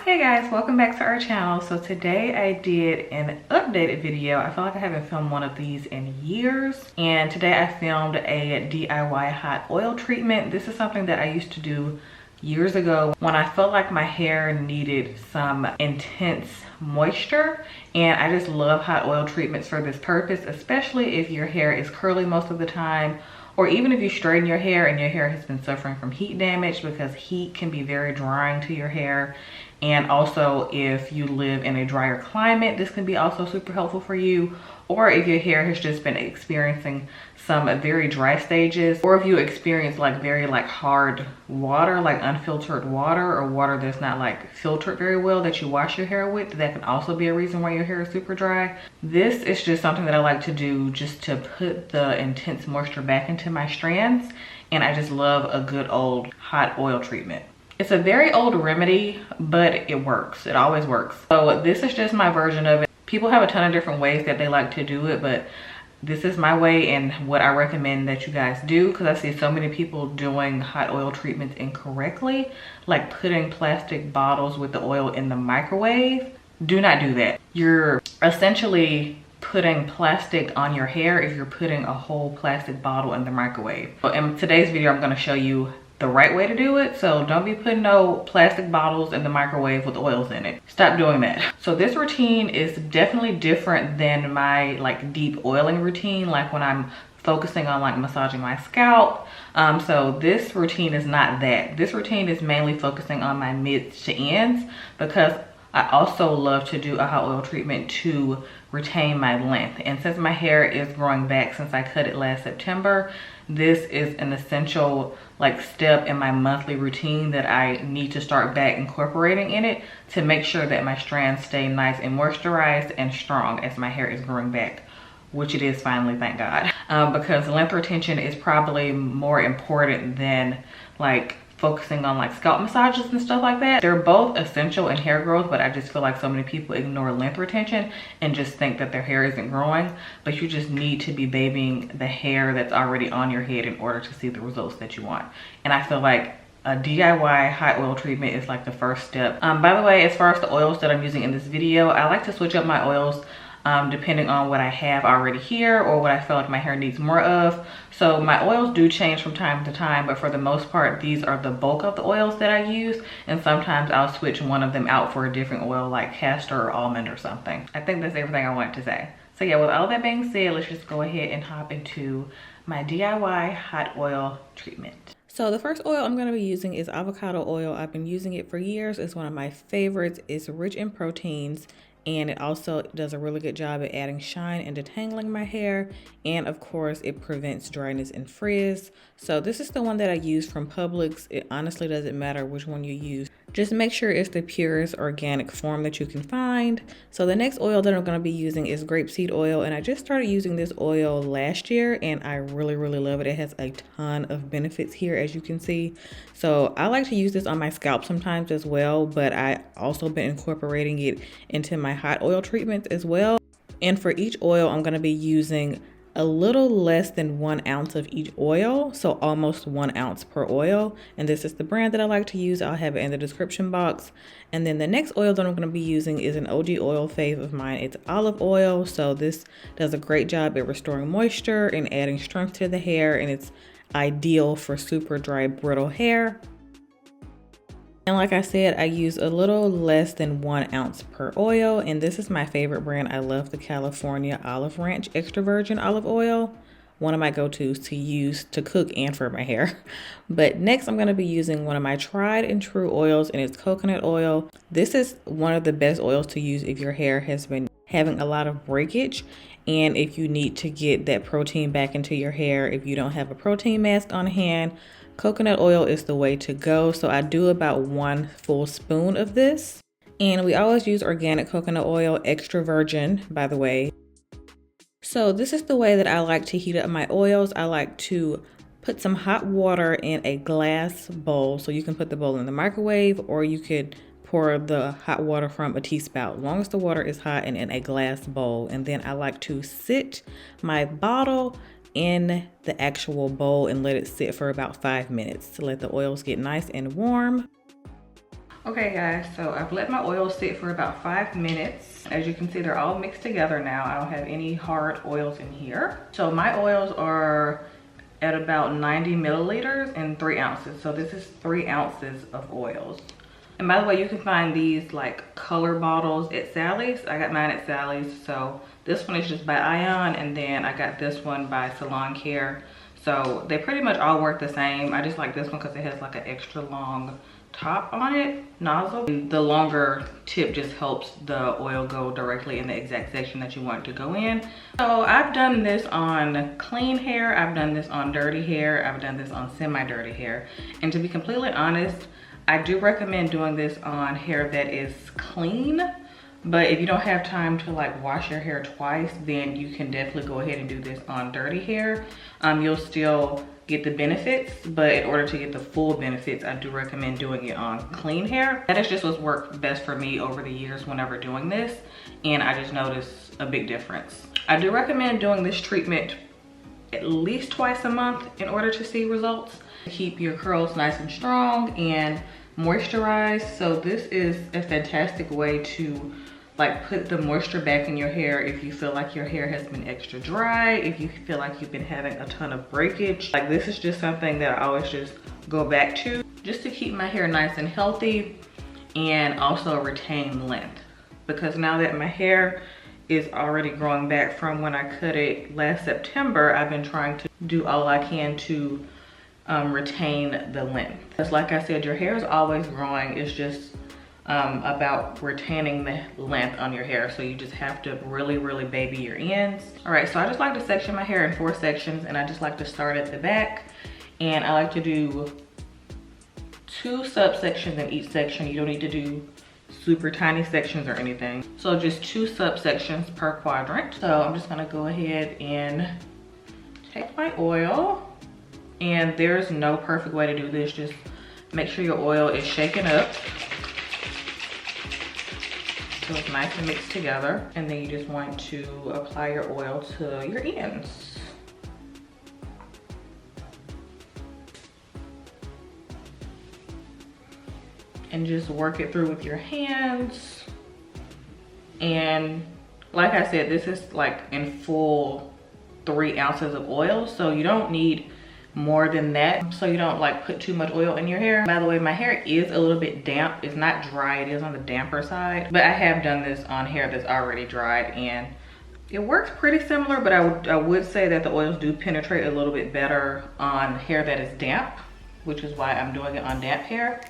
Hey guys, welcome back to our channel. So today I did an updated video. I feel like I haven't filmed one of these in years. And today I filmed a DIY hot oil treatment. This is something that I used to do years ago when I felt like my hair needed some intense moisture. And I just love hot oil treatments for this purpose, especially if your hair is curly most of the time, or even if you straighten your hair and your hair has been suffering from heat damage, because heat can be very drying to your hair. And also if you live in a drier climate, this can be also super helpful for you. Or if your hair has just been experiencing some very dry stages, or if you experience very hard water, like unfiltered water, or water that's not like filtered very well that you wash your hair with, that can also be a reason why your hair is super dry. This is just something that I like to do just to put the intense moisture back into my strands. And I just love a good old hot oil treatment. It's a very old remedy, but it works. It always works. So this is just my version of it. People have a ton of different ways that they like to do it, but this is my way and what I recommend that you guys do, because I see so many people doing hot oil treatments incorrectly, like putting plastic bottles with the oil in the microwave. Do not do that. You're essentially putting plastic on your hair if you're putting a whole plastic bottle in the microwave. So in today's video, I'm going to show you the right way to do it. So don't be putting no plastic bottles in the microwave with oils in it. Stop doing that. So this routine is definitely different than my deep oiling routine, like when I'm focusing on massaging my scalp. So this routine is not that. This routine is mainly focusing on my mids to ends, because I also love to do a hot oil treatment to retain my length. And since my hair is growing back since I cut it last September, this is an essential step in my monthly routine that I need to start back incorporating in it to make sure that my strands stay nice and moisturized and strong as my hair is growing back, which it is finally, thank God. Because length retention is probably more important than focusing on scalp massages and stuff like that. They're both essential in hair growth, but I just feel like so many people ignore length retention and just think that their hair isn't growing. But you just need to be babying the hair that's already on your head in order to see the results that you want. And I feel like a DIY hot oil treatment is the first step. By the way, as far as the oils that I'm using in this video, I like to switch up my oils depending on what I have already here or what I feel like my hair needs more of. So my oils do change from time to time, but for the most part, these are the bulk of the oils that I use. And sometimes I'll switch one of them out for a different oil, like castor or almond or something. I think that's everything I wanted to say. So yeah, with all that being said, let's just go ahead and hop into my DIY hot oil treatment. So the first oil I'm going to be using is avocado oil. I've been using it for years. It's one of my favorites. It's rich in proteins, and it also does a really good job at adding shine and detangling my hair. And of course, it prevents dryness and frizz. So this is the one that I use from Publix. It honestly doesn't matter which one you use. Just make sure it's the purest organic form that you can find. So the next oil that I'm going to be using is grapeseed oil. And I just started using this oil last year and I really, really love it. It has a ton of benefits here, as you can see. So I like to use this on my scalp sometimes as well, but I also been incorporating it into my hot oil treatments as well. And for each oil, I'm going to be using a little less than 1 ounce of each oil, so almost 1 ounce per oil. And this is the brand that I like to use. I'll have it in the description box. And then the next oil that I'm going to be using is an OG oil fave of mine. It's olive oil. So this does a great job at restoring moisture and adding strength to the hair, and it's ideal for super dry, brittle hair. And like I said, I use a little less than 1 ounce per oil. And this is my favorite brand. I love the California Olive Ranch extra virgin olive oil. One of my go-tos to use to cook and for my hair. But next I'm going to be using one of my tried and true oils, and it's coconut oil. This is one of the best oils to use if your hair has been having a lot of breakage, and if you need to get that protein back into your hair, if you don't have a protein mask on hand. Coconut oil is the way to go. So I do about 1 full spoon of this. And we always use organic coconut oil, extra virgin, by the way. So this is the way that I like to heat up my oils. I like to put some hot water in a glass bowl. So you can put the bowl in the microwave, or you could pour the hot water from a tea spout, as long as the water is hot and in a glass bowl. And then I like to sit my bottle in the actual bowl and let it sit for about 5 minutes to let the oils get nice and warm. Okay guys, so I've let my oils sit for about 5 minutes. As you can see, they're all mixed together now. I don't have any hard oils in here. So my oils are at about 90 milliliters and 3 ounces. So this is 3 ounces of oils. And by the way, you can find these like color bottles at Sally's. I got mine at Sally's. So this one is just by Ion, and then I got this one by Salon Care. So they pretty much all work the same. I just like this one because it has like an extra long top on it, nozzle. And the longer tip just helps the oil go directly in the exact section that you want it to go in. So I've done this on clean hair, I've done this on dirty hair, I've done this on semi-dirty hair. And to be completely honest, I do recommend doing this on hair that is clean. But if you don't have time to like wash your hair twice, then you can definitely go ahead and do this on dirty hair. You'll still get the benefits, but in order to get the full benefits, I do recommend doing it on clean hair. That is just what's worked best for me over the years whenever doing this, and I just noticed a big difference. I do recommend doing this treatment at least twice a month in order to see results. Keep your curls nice and strong and moisturized. So this is a fantastic way to like put the moisture back in your hair if you feel like your hair has been extra dry, if you feel like you've been having a ton of breakage. Like this is just something that I always just go back to just to keep my hair nice and healthy and also retain length. Because now that my hair is already growing back from when I cut it last September, I've been trying to do all I can to retain the length. Because like I said, your hair is always growing. It's just about retaining the length on your hair. So you just have to really baby your ends. All right, so I just like to section my hair in 4 sections, and I just like to start at the back, and I like to do 2 subsections in each section. You don't need to do super tiny sections or anything. So just 2 subsections per quadrant. So I'm just gonna go ahead and take my oil, and there's no perfect way to do this. Just make sure your oil is shaken up so it's nice and mixed together. And then you just want to apply your oil to your ends. And just work it through with your hands. And like I said, this is like in full 3 ounces of oil, so you don't need more than that, so you don't like put too much oil in your hair. By the way, my hair is a little bit damp. It's not dry, it is on the damper side, but I have done this on hair that's already dried, and it works pretty similar, but I would say that the oils do penetrate a little bit better on hair that is damp, which is why I'm doing it on damp hair.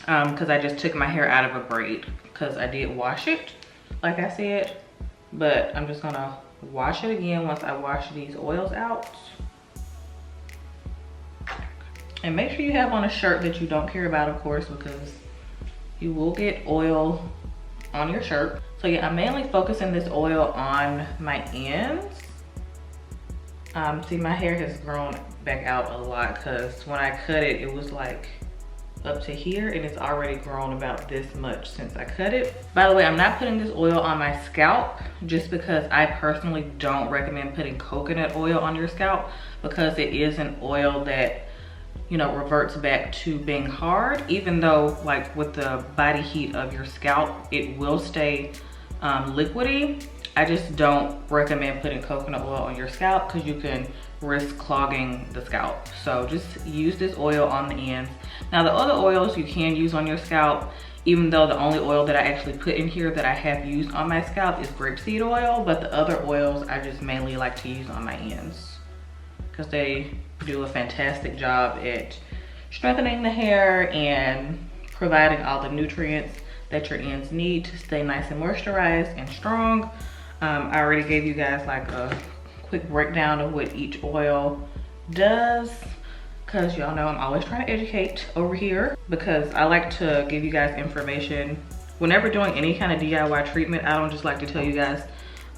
Because I just took my hair out of a braid, because I did wash it, like I said, but I'm just gonna wash it again once I wash these oils out. And make sure you have on a shirt that you don't care about, of course, because you will get oil on your shirt. So yeah, I'm mainly focusing this oil on my ends. See, my hair has grown back out a lot because when I cut it, it was like up to here, and it's already grown about this much since I cut it. By the way, I'm not putting this oil on my scalp just because I personally don't recommend putting coconut oil on your scalp, because it is an oil that, you know, reverts back to being hard. Even though like with the body heat of your scalp, it will stay liquidy. I just don't recommend putting coconut oil on your scalp because you can risk clogging the scalp. So just use this oil on the ends. Now the other oils you can use on your scalp, even though the only oil that I actually put in here that I have used on my scalp is grapeseed oil, but the other oils I just mainly like to use on my ends because they do a fantastic job at strengthening the hair and providing all the nutrients that your ends need to stay nice and moisturized and strong. I already gave you guys like a quick breakdown of what each oil does, because y'all know I'm always trying to educate over here, because I like to give you guys information whenever doing any kind of DIY treatment. I don't just like to tell you guys,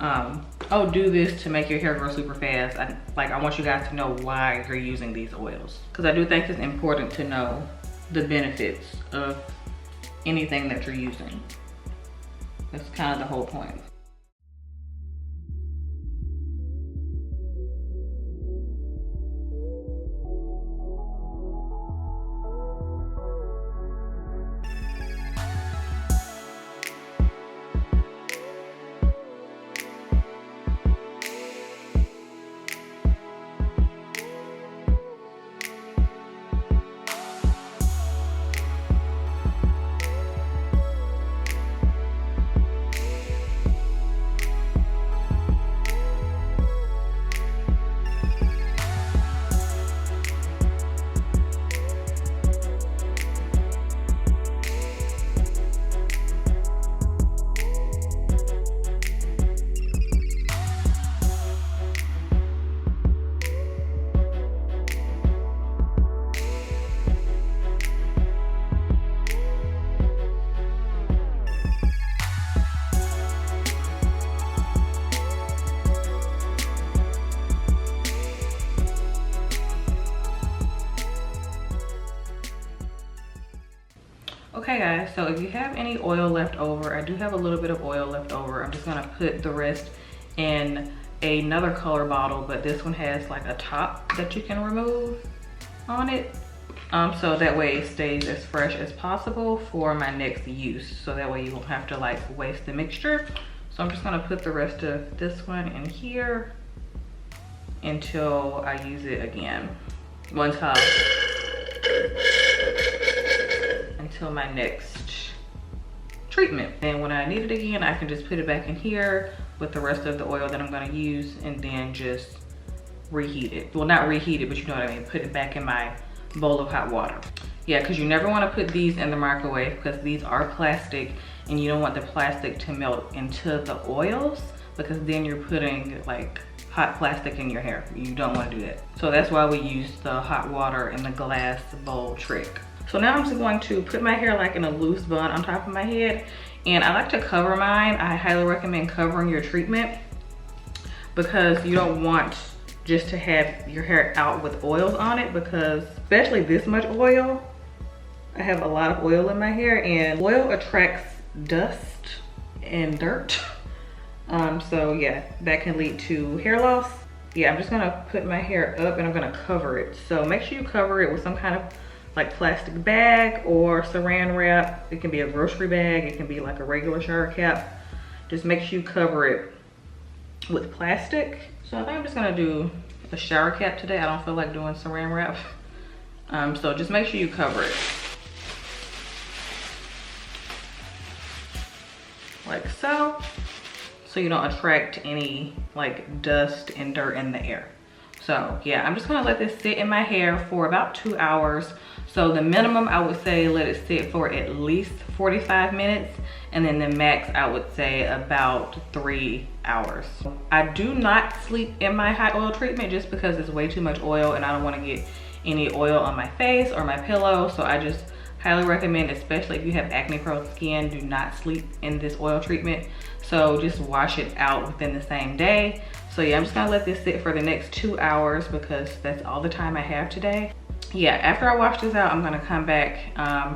oh, do this to make your hair grow super fast. I want you guys to know why you're using these oils, because I do think it's important to know the benefits of anything that you're using. That's kind of the whole point. Okay guys, so if you have any oil left over, I do have a little bit of oil left over. I'm just gonna put the rest in another color bottle, but this one has like a top that you can remove on it. So that way it stays as fresh as possible for my next use. So that way you won't have to like waste the mixture. So I'm just gonna put the rest of this one in here until I use it again. Until my next treatment. And when I need it again, I can just put it back in here with the rest of the oil that I'm gonna use and then just reheat it. Well, not reheat it, but you know what I mean, put it back in my bowl of hot water. Yeah, because you never want to put these in the microwave because these are plastic and you don't want the plastic to melt into the oils because then you're putting like hot plastic in your hair. You don't want to do that. So that's why we use the hot water in the glass bowl trick. So now I'm just going to put my hair like in a loose bun on top of my head, and I like to cover mine. I highly recommend covering your treatment because you don't want just to have your hair out with oils on it, because especially this much oil, I have a lot of oil in my hair and oil attracts dust and dirt. So yeah, that can lead to hair loss. Yeah, I'm just gonna put my hair up and I'm gonna cover it. So make sure you cover it with some kind of like plastic bag or saran wrap. It can be a grocery bag, it can be like a regular shower cap. Just make sure you cover it with plastic. So I think I'm just gonna do a shower cap today. I don't feel like doing saran wrap. So just make sure you cover it. Like so. So you don't attract any like dust and dirt in the air. So yeah, I'm just gonna let this sit in my hair for about 2 hours. So the minimum, I would say let it sit for at least 45 minutes. And then the max, I would say about 3 hours. I do not sleep in my hot oil treatment just because it's way too much oil and I don't wanna get any oil on my face or my pillow. So I just highly recommend, especially if you have acne prone skin, do not sleep in this oil treatment. So just wash it out within the same day. So yeah, I'm just gonna let this sit for the next 2 hours because that's all the time I have today. Yeah, after I wash this out, I'm gonna come back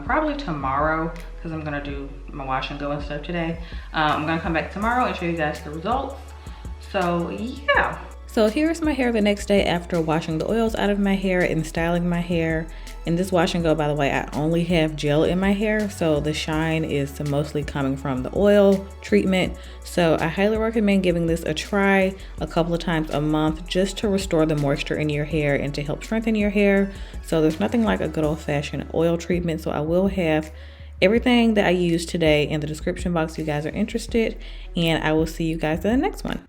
probably tomorrow because I'm gonna do my wash and go and stuff today. I'm gonna come back tomorrow and show you guys the results. So yeah. So here's my hair the next day after washing the oils out of my hair and styling my hair. In this wash and go, by the way, I only have gel in my hair, so the shine is mostly coming from the oil treatment. So I highly recommend giving this a try a couple of times a month just to restore the moisture in your hair and to help strengthen your hair. So there's nothing like a good old-fashioned oil treatment. So I will have everything that I used today in the description box if you guys are interested, and I will see you guys in the next one.